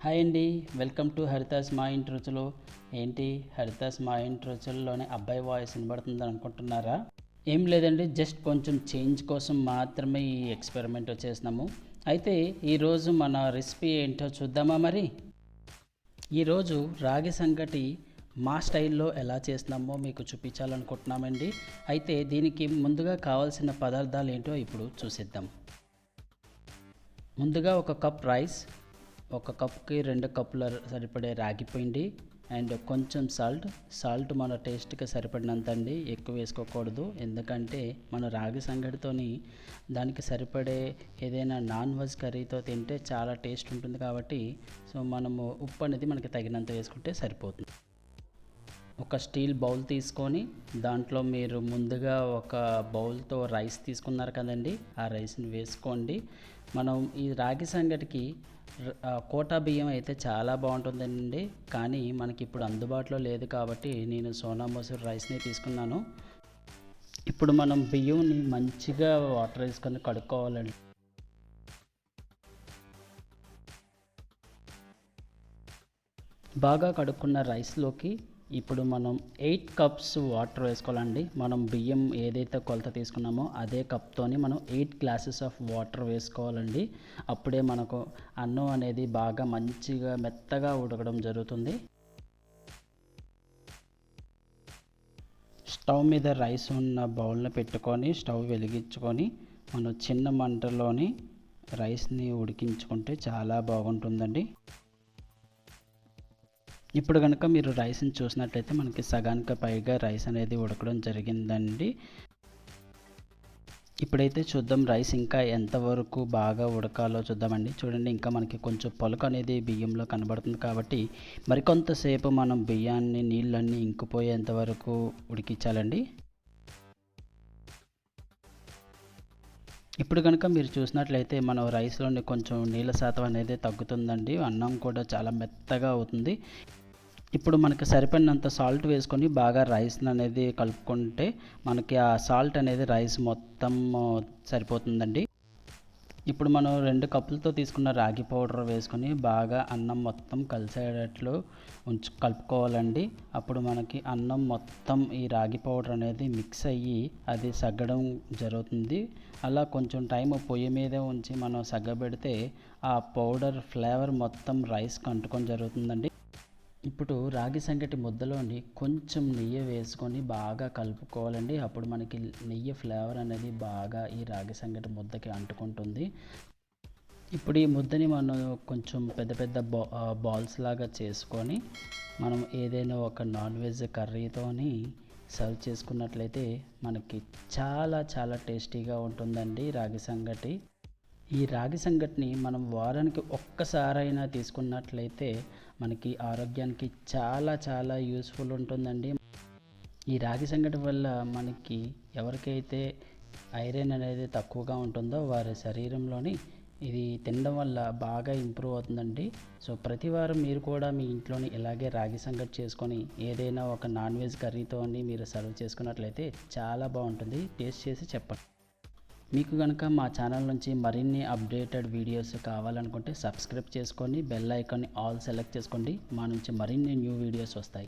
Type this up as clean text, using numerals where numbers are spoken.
Hi అండి, welcome to Haritha's మా ఇంటి రుచులు. ఏంటి హరితాస్ మా ఇంటి రుచుల్లోనే అబ్బాయి వాయిస్ వినబడుతుందని అనుకుంటున్నారా? ఏం లేదండి, జస్ట్ కొంచెం చేంజ్ కోసం మాత్రమే ఈ ఎక్స్పెరిమెంట్ చేసినాము. అయితే ఈరోజు మన రెసిపీ ఏంటో చూద్దామా? మరి ఈరోజు రాగి సంగటి మా స్టైల్లో ఎలా చేస్తున్నామో మీకు చూపించాలనుకుంటున్నామండి. అయితే దీనికి ముందుగా కావాల్సిన పదార్థాలు ఏంటో ఇప్పుడు చూసిద్దాం. ముందుగా ఒక కప్ రైస్, ఒక కప్కి 2 కప్పుల సరిపడే రాగి పిండి అండ్ కొంచెం సాల్ట్ మన టేస్ట్కి సరిపడినంత అండి, ఎక్కువ వేసుకోకూడదు. ఎందుకంటే మన రాగి సంగటితోని దానికి సరిపడే ఏదైనా నాన్ వెజ్ కర్రీతో తింటే చాలా టేస్ట్ ఉంటుంది కాబట్టి మనము ఉప్పు అనేది మనకి తగినంత వేసుకుంటే సరిపోతుంది. ఒక స్టీల్ బౌల్ తీసుకొని దాంట్లో మీరు ముందుగా ఒక బౌల్తో రైస్ తీసుకున్నారు కదండి, ఆ రైస్ని వేసుకోండి. మనం ఈ రాగి సంగటికి కోటా బియ్యం అయితే చాలా బాగుంటుందండి, కానీ మనకి ఇప్పుడు అందుబాటులో లేదు కాబట్టి నేను సోనా మసూర్ రైస్ని తీసుకున్నాను. ఇప్పుడు మనం బియ్యంని మంచిగా వాటర్ వేసుకొని కడుక్కోవాలండి. బాగా కడుక్కున్న రైస్లోకి ఇప్పుడు మనం 8 కప్స్ వాటర్ వేసుకోవాలండి. మనం బియ్యం ఏదైతే కొలత తీసుకున్నామో అదే కప్తోని మనం 8 గ్లాసెస్ ఆఫ్ వాటర్ వేసుకోవాలండి. అప్పుడే మనకు అన్నం అనేది బాగా మంచిగా మెత్తగా ఉడకడం జరుగుతుంది. స్టవ్ మీద రైస్ ఉన్న బౌల్ని పెట్టుకొని స్టవ్ వెలిగించుకొని మనం చిన్న మంటలోని రైస్ని ఉడికించుకుంటే చాలా బాగుంటుందండి. ఇప్పుడు కనుక మీరు రైస్ని చూసినట్లయితే మనకి సగానికి పైగా రైస్ అనేది ఉడకడం జరిగిందండి. ఇప్పుడైతే చూద్దాం రైస్ ఇంకా ఎంతవరకు బాగా ఉడకాలో చూద్దామండి. చూడండి, ఇంకా మనకి కొంచెం పొలక అనేది బియ్యంలో కనబడుతుంది కాబట్టి మరికొంతసేపు మనం బియ్యాన్ని నీళ్ళన్నీ ఇంకిపోయేంత వరకు ఉడికించాలండి. ఇప్పుడు కనుక మీరు చూసినట్లయితే మనం రైస్లోని కొంచెం నీళ్ళ శాతం అనేది తగ్గుతుందండి, అన్నం కూడా చాలా మెత్తగా అవుతుంది. ఇప్పుడు మనకి సరిపడినంత సాల్ట్ వేసుకొని బాగా రైస్ అనేది కలుపుకుంటే మనకి ఆ సాల్ట్ అనేది రైస్ మొత్తం సరిపోతుందండి. ఇప్పుడు మనం 2 కప్పులతో తీసుకున్న రాగి పౌడర్ వేసుకొని బాగా అన్నం మొత్తం కలిసేటట్లు కలుపుకోవాలండి. అప్పుడు మనకి అన్నం మొత్తం ఈ రాగి పౌడర్ అనేది మిక్స్ అయ్యి అది సగ్గడం జరుగుతుంది. అలా కొంచెం టైం పొయ్యి మీదే ఉంచి మనం సగ్గబెడితే ఆ పౌడర్ ఫ్లేవర్ మొత్తం రైస్కి అంటుకొని జరుగుతుందండి. ఇప్పుడు రాగి సంగటి ముద్దలోని కొంచెం నెయ్యి వేసుకొని బాగా కలుపుకోవాలండి. అప్పుడు మనకి నెయ్యి ఫ్లేవర్ అనేది బాగా ఈ రాగి సంగటి ముద్దకి అంటుకుంటుంది. ఇప్పుడు ఈ ముద్దని మనం కొంచెం పెద్ద పెద్ద బాల్స్ లాగా చేసుకొని మనం ఏదైనా ఒక నాన్ వెజ్ కర్రీతోని సర్వ్ చేసుకున్నట్లయితే మనకి చాలా చాలా టేస్టీగా ఉంటుందండి రాగి సంగటి. ఈ రాగి సంగటిని మనం వారానికి ఒక్కసారైనా తీసుకున్నట్లయితే మనకి ఆరోగ్యానికి చాలా చాలా యూస్ఫుల్ ఉంటుందండి. ఈ రాగి సంగటి వల్ల మనకి ఎవరికైతే ఐరన్ అనేది తక్కువగా ఉంటుందో వారి శరీరంలోని ఇది తినడం వల్ల బాగా ఇంప్రూవ్ అవుతుందండి. ప్రతి వారం మీరు కూడా మీ ఇంట్లోని ఇలాగే రాగి సంగటి చేసుకొని ఏదైనా ఒక నాన్ వెజ్ కర్రీతో మీరు సర్వ్ చేసుకున్నట్లయితే చాలా బాగుంటుంది. టేస్ట్ చేసి చెప్పండి. మీకు కనుక మా ఛానల్ నుంచి మరిన్ని అప్డేటెడ్ వీడియోస్ కావాలనుకుంటే సబ్స్క్రైబ్ చేసుకొని బెల్ ఐకాన్ని ఆల్ సెలెక్ట్ చేసుకోండి. మా నుంచి మరిన్ని న్యూ వీడియోస్ వస్తాయి.